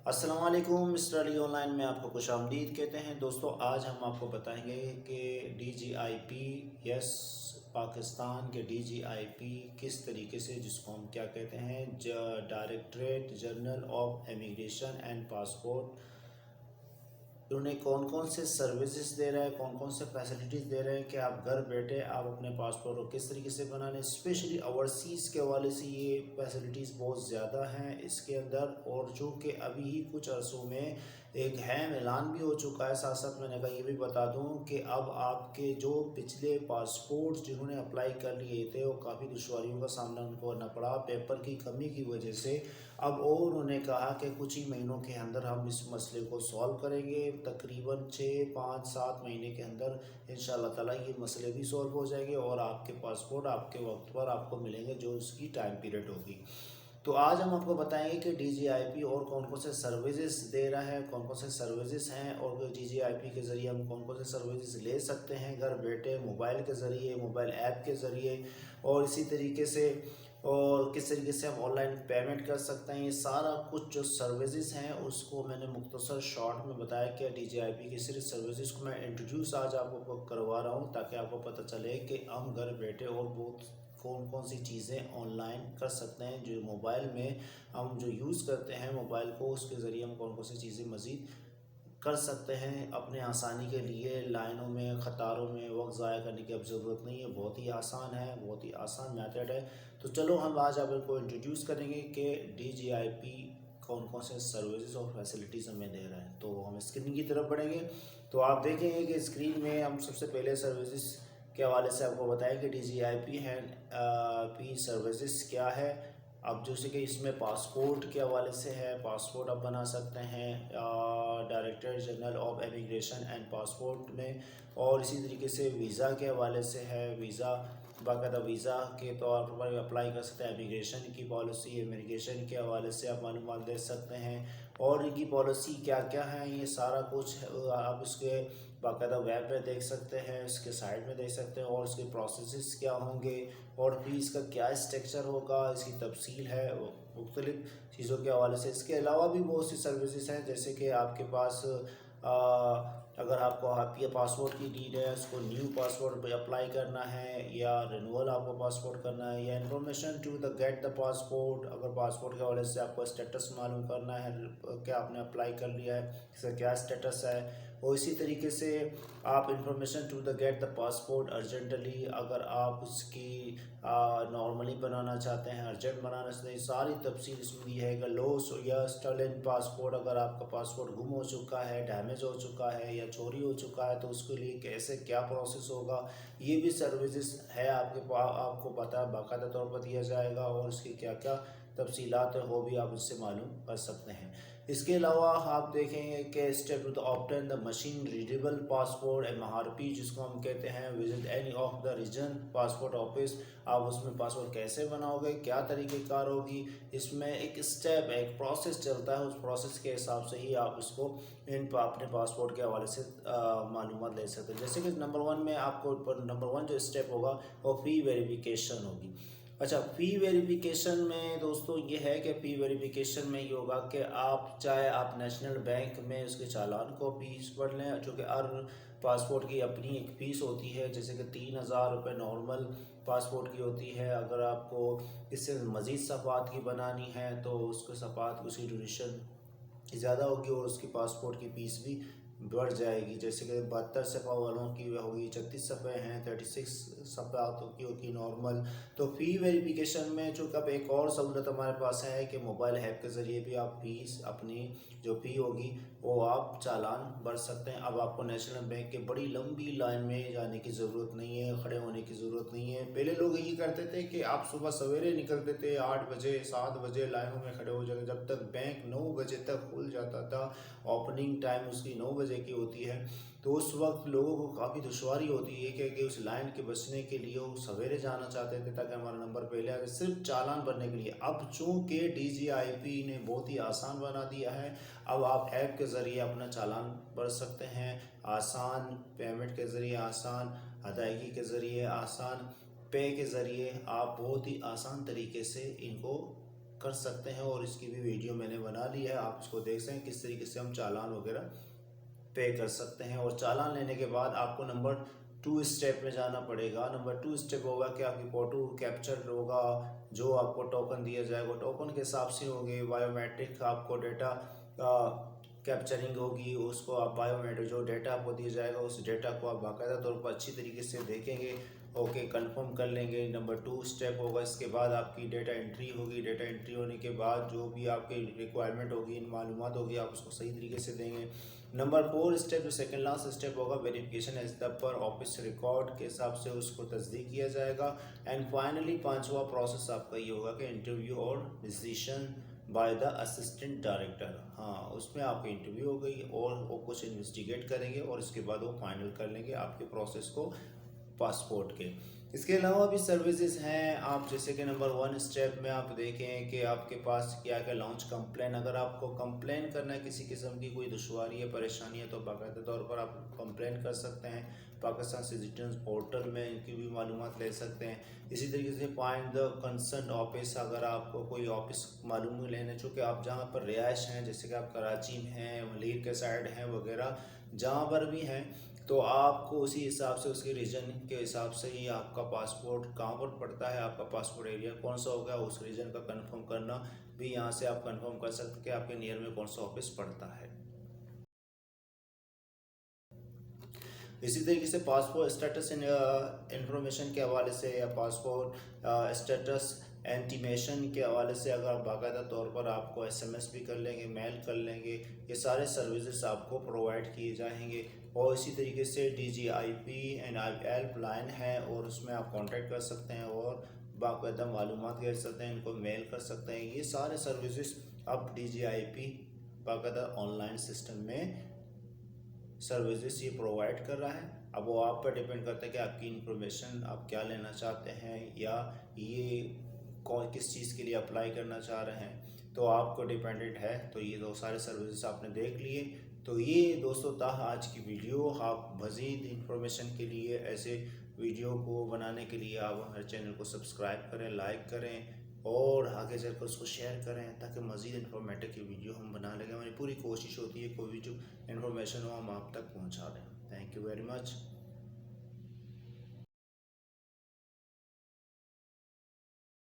السلام علیکم، mister Ali on line میں آپ کو خوش آمدید کہتے ہیں۔ دوستو آج ہم آپ کو بتائیں گے کہ ڈی جی آئی پی یس پاکستان کے ڈی جی آئی پی کس طریقے سے، جس کو ہم کیا کہتے ہیں، directorate general of immigration and passport, انہیں کون کون سے سروسز دے رہا ہے، کون کون سے فیسلٹیز دے رہے ہیں کہ آپ گھر بیٹھے آپ اپنے پاسپورٹ کو کس طریقے سے بنانے، اسپیشلی اوورسیز کے حوالے سے یہ فیسلٹیز بہت زیادہ ہیں اس کے اندر، اور جو کہ ابھی ہی کچھ عرصوں میں ایک اہم اعلان بھی ہو چکا ہے۔ ساتھ ساتھ میں نے کہا یہ بھی بتا دوں کہ اب آپ کے جو پچھلے پاسپورٹ جنہوں نے اپلائی کر لیے تھے وہ کافی دشواریوں کا سامنا ان کو کرنا پڑا پیپر کی کمی کی وجہ سے، اب اور انہوں نے کہا کہ کچھ ہی مہینوں کے اندر ہم اس مسئلے کو سالو کریں گے، تقریباً 6 5 7 مہینے کے اندر انشاءاللہ تعالیٰ یہ مسئلے بھی سالو ہو جائیں گے اور آپ کے پاسپورٹ آپ کے وقت پر آپ کو ملیں گے جو اس کی ٹائم پیریڈ ہوگی۔ تو آج ہم آپ کو بتائیں گے کہ ڈی جی آئی پی اور کون کون سے سروسز دے رہا ہے، کون کون سے سروسز ہیں، اور ڈی جی آئی پی کے ذریعے ہم کون کون سے سروسز لے سکتے ہیں گھر بیٹھے موبائل کے ذریعے، موبائل ایپ کے ذریعے، اور اسی طریقے سے اور کس طریقے سے ہم آن لائن پیمنٹ کر سکتے ہیں۔ یہ سارا کچھ جو سروسز ہیں اس کو میں نے مختصر شارٹ میں بتایا کہ ڈی جی آئی پی کی صرف سروسز کو میں انٹروڈیوس آج آپ کو کروا رہا ہوں تاکہ آپ کو پتہ چلے کہ ہم گھر بیٹھے اور بہت کون کون سی چیزیں آن لائن کر سکتے ہیں، جو موبائل میں ہم جو یوز کرتے ہیں موبائل کو، اس کے ذریعے ہم کون کون سی چیزیں مزید کر سکتے ہیں اپنے آسانی کے لیے۔ لائنوں میں قطاروں میں وقت ضائع کرنے کی اب ضرورت نہیں ہے، بہت ہی آسان ہے، بہت ہی آسان میتھڈ ہے۔ تو چلو ہم آج آپ کو انٹروڈیوس کریں گے کہ ڈی جی آئی پی کون کون سے سروسز اور فیسلٹیز ہمیں دے رہے ہیں۔ تو ہم اسکرین کی طرف بڑھیں گے تو آپ دیکھیں گے کہ اسکرین میں ہم سب سے پہلے سروسز کے حوالے سے آپ کو بتائیں کہ ڈی جی آئی پی ہے پی سروسز کیا ہے۔ اب جیسے کہ اس میں پاسپورٹ کے حوالے سے ہے، پاسپورٹ آپ بنا سکتے ہیں director general of immigration and passport میں، اور اسی طریقے سے ویزا کے حوالے سے ہے، ویزا باقاعدہ ویزا کے طور پر اپلائی کر سکتے ہیں، امیگریشن کی پالیسی، امیگریشن کے حوالے سے آپ معلومات دے سکتے ہیں، اور ان کی پالیسی کیا کیا ہیں، یہ سارا کچھ آپ اس کے باقاعدہ ویب پہ دیکھ سکتے ہیں، اس کے سائٹ میں دیکھ سکتے ہیں، اور اس کے پروسیسز کیا ہوں گے اور فیس کا کیا اسٹرکچر ہوگا، اس کی تفصیل ہے مختلف چیزوں کے حوالے سے۔ اس کے علاوہ بھی بہت سی سروسز ہیں، جیسے کہ آپ کے پاس اگر آپ کو آپ یہ پاسپورٹ کی ڈیٹ ہے، اس کو نیو پاسپورٹ پہ اپلائی کرنا ہے، یا رینول آپ کو پاسپورٹ کرنا ہے، یا information to the get the passport, اگر پاسپورٹ کے حوالے سے آپ کو اسٹیٹس معلوم کرنا ہے کہ آپ نے اپلائی کر لیا ہے، اس کا کیا اسٹیٹس ہے، اور اسی طریقے سے آپ information to the get the passport urgently, اگر آپ اس کی نارملی بنانا چاہتے ہیں، ارجنٹ بنانا چاہتے ہیں، ساری تفصیل اس میں دی ہے کہ لوس یا اسٹلن پاسپورٹ، اگر آپ کا پاسپورٹ گم ہو چکا ہے، ڈیمیج ہو چکا ہے یا چوری ہو چکا ہے تو اس کے لیے کیسے کیا پروسیس ہوگا، یہ بھی سروسز ہے آپ کے پاس، آپ کو پتہ باقاعدہ طور پر دیا جائے گا، اور اس کی کیا کیا تفصیلات ہیں وہ بھی آپ اس سے معلوم کر سکتے ہیں۔ اس کے علاوہ آپ دیکھیں گے کہ step two obtain the machine readable passport M R P, جس کو ہم کہتے ہیں visit any of the region passport office, آپ اس میں پاسپورٹ کیسے بناؤ گے، کیا طریقہ کار ہوگی، اس میں ایک اسٹیپ ایک پروسیس چلتا ہے، اس پروسیس کے حساب سے ہی آپ اس کو اپنے پاسپورٹ کے حوالے سے معلومات لے سکتے ہیں۔ جیسے کہ نمبر 1 میں آپ کو نمبر 1 جو اسٹیپ ہوگا وہ فی ویریفیکیشن ہوگی۔ اچھا، فی ویریفیکیشن میں دوستو یہ ہے کہ فی ویریفیکیشن میں یہ ہوگا کہ آپ چاہے آپ نیشنل بینک میں اس کے چالان کو فیس بھر لیں، چونکہ ہر پاسپورٹ کی اپنی ایک فیس ہوتی ہے، جیسے کہ 3000 روپے نارمل پاسپورٹ کی ہوتی ہے، اگر آپ کو اس سے مزید صفحات کی بنانی ہے تو اس کے صفحات اس کی ڈیوریشن زیادہ ہوگی اور اس کی پاسپورٹ کی فیس بھی بڑھ جائے گی، جیسے کہ 72 صفحہ والوں کی ہوگی، 36 صفحے ہیں، 36 صفحات کی ہوگی نارمل۔ تو فی ویریفیکیشن میں چونکہ اب ایک اور سہولت ہمارے پاس ہے کہ موبائل ایپ کے ذریعے بھی آپ فیس اپنی جو فی ہوگی وہ آپ چالان بھر سکتے ہیں۔ اب آپ کو نیشنل بینک کے بڑی لمبی لائن میں جانے کی ضرورت نہیں ہے، کھڑے ہونے کی ضرورت نہیں ہے۔ پہلے لوگ یہ کرتے تھے کہ آپ صبح سویرے نکلتے تھے، 8 بجے 7 بجے لائنوں میں کھڑے ہو جاتے، جب تک بینک 9 بجے تک کھل جاتا تھا، اوپننگ ٹائم اس کی 9 بجے کی ہوتی ہے، تو اس وقت لوگوں کو کافی دشواری ہوتی ہے کہ اس لائن کے بچنے کے لیے وہ سویرے جانا چاہتے تھے تاکہ ہمارا نمبر پہلے آئے، صرف چالان بھرنے کے لیے۔ اب چونکہ ڈی جی آئی پی نے بہت ہی آسان بنا دیا ہے، اب آپ ایپ کے ذریعے اپنا چالان بھر سکتے ہیں، آسان پیمنٹ کے ذریعے، آسان ادائیگی کے ذریعے، آسان پے کے ذریعے آپ بہت ہی آسان طریقے سے ان کو کر سکتے ہیں، اور اس کی بھی ویڈیو میں نے بنا لی ہے، آپ اس کو دیکھ سکیں کس طریقے سے ہم چالان وغیرہ پے کر سکتے ہیں۔ اور چالان لینے کے بعد آپ کو نمبر 2 اسٹیپ میں جانا پڑے گا۔ نمبر 2 اسٹیپ ہوگا کہ آپ کی فوٹو کیپچر ہوگا، جو آپ کو ٹوکن دیا جائے گا ٹوکن کے حساب سے ہوگی، بائیو میٹرک آپ کو ڈیٹا کیپچرنگ ہوگی، اس کو آپ بائیو میٹرک جو ڈیٹا آپ کو دیا جائے گا اس ڈیٹا کو آپ باقاعدہ طور پر اچھی طریقے سے دیکھیں گے، اوکے کنفرم کر لیں گے۔ نمبر 2 اسٹیپ ہوگا، اس کے بعد آپ کی ڈیٹا انٹری ہوگی، ڈیٹا انٹری ہونے کے بعد جو بھی آپ کی ریکوائرمنٹ ہوگی، معلومات ہوگی، آپ اس کو صحیح طریقے سے دیں گے۔ نمبر 4 اسٹیپ جو سیکنڈ لاسٹ اسٹیپ ہوگا، verification as per office record کے حساب سے اس کو تصدیق کیا جائے گا۔ اینڈ فائنلی 5واں پروسیس آپ کا یہ ہوگا کہ انٹرویو اور decision by the assistant director, ہاں اس میں آپ کی انٹرویو ہو گئی اور وہ کچھ انویسٹیگیٹ کریں گے اور اس کے بعد وہ فائنل کر لیں گے آپ کے پروسیس کو پاسپورٹ کے۔ اس کے علاوہ بھی سروسز ہیں، آپ جیسے کہ نمبر 1 اسٹیپ میں آپ دیکھیں کہ آپ کے پاس کیا لانچ کمپلین، اگر آپ کو کمپلین کرنا ہے کسی قسم کی کوئی دشواری ہے پریشانی ہے تو باقاعدہ طور پر آپ کمپلین کر سکتے ہیں، پاکستان سٹیزنز پورٹل میں ان کی بھی معلومات لے سکتے ہیں۔ اسی طریقے سے فائنڈ دا کنسرن آفس، اگر آپ کو کوئی آفس معلوم لینا، چونکہ آپ جہاں پر رہائش ہیں جیسے کہ آپ کراچی میں ہیں، ملیر کے سائڈ ہیں وغیرہ جہاں پر بھی ہیں، تو آپ کو اسی حساب سے اس کے ریجن کے حساب سے ہی آپ کا پاسپورٹ کہاں پر پڑتا ہے، آپ کا پاسپورٹ ایریا کون سا ہوگا، اس ریجن کا کنفرم کرنا بھی یہاں سے آپ کنفرم کر سکتے ہیں کہ آپ کے نیئر میں کون سا آفس پڑتا ہے۔ اسی طریقے سے پاسپورٹ اسٹیٹس انفارمیشن کے حوالے سے یا پاسپورٹ اسٹیٹس انٹیمیشن کے حوالے سے اگر باقاعدہ طور پر آپ کو SMS بھی کر لیں گے، میل کر لیں گے، یہ سارے سروسز آپ کو پرووائڈ کیے جائیں گے۔ اور اسی طریقے سے DGIP ہیلپ لائن ہے اور اس میں آپ کانٹیکٹ کر سکتے ہیں اور باقاعدہ معلومات کر سکتے ہیں، ان کو میل کر سکتے ہیں۔ یہ سارے سروسز اب DGIP باقاعدہ آن لائن سسٹم میں سروسز یہ پرووائڈ کر رہا ہے۔ اب وہ آپ پر ڈیپینڈ کرتا ہے کہ آپ کی انفارمیشن آپ کیا لینا چاہتے ہیں یا یہ کس چیز کے لیے اپلائی کرنا چاہ رہے ہیں، تو آپ کو ڈیپینڈنٹ ہے۔ تو یہ دو سارے سروسز آپ نے دیکھ لیے۔ تو یہ دوستو تھا آج کی ویڈیو۔ آپ مزید انفارمیشن کے لیے ایسے ویڈیو کو بنانے کے لیے آپ ہمارے چینل کو سبسکرائب کریں، لائک کریں اور آگے چل کر اس کو شیئر کریں تاکہ مزید انفارمیٹو کی ویڈیو ہم بنا لیں گے۔ ہماری پوری کوشش ہوتی ہے کوئی بھی جو انفارمیشن ہو ہم آپ تک پہنچا دیں۔ Thank you very much.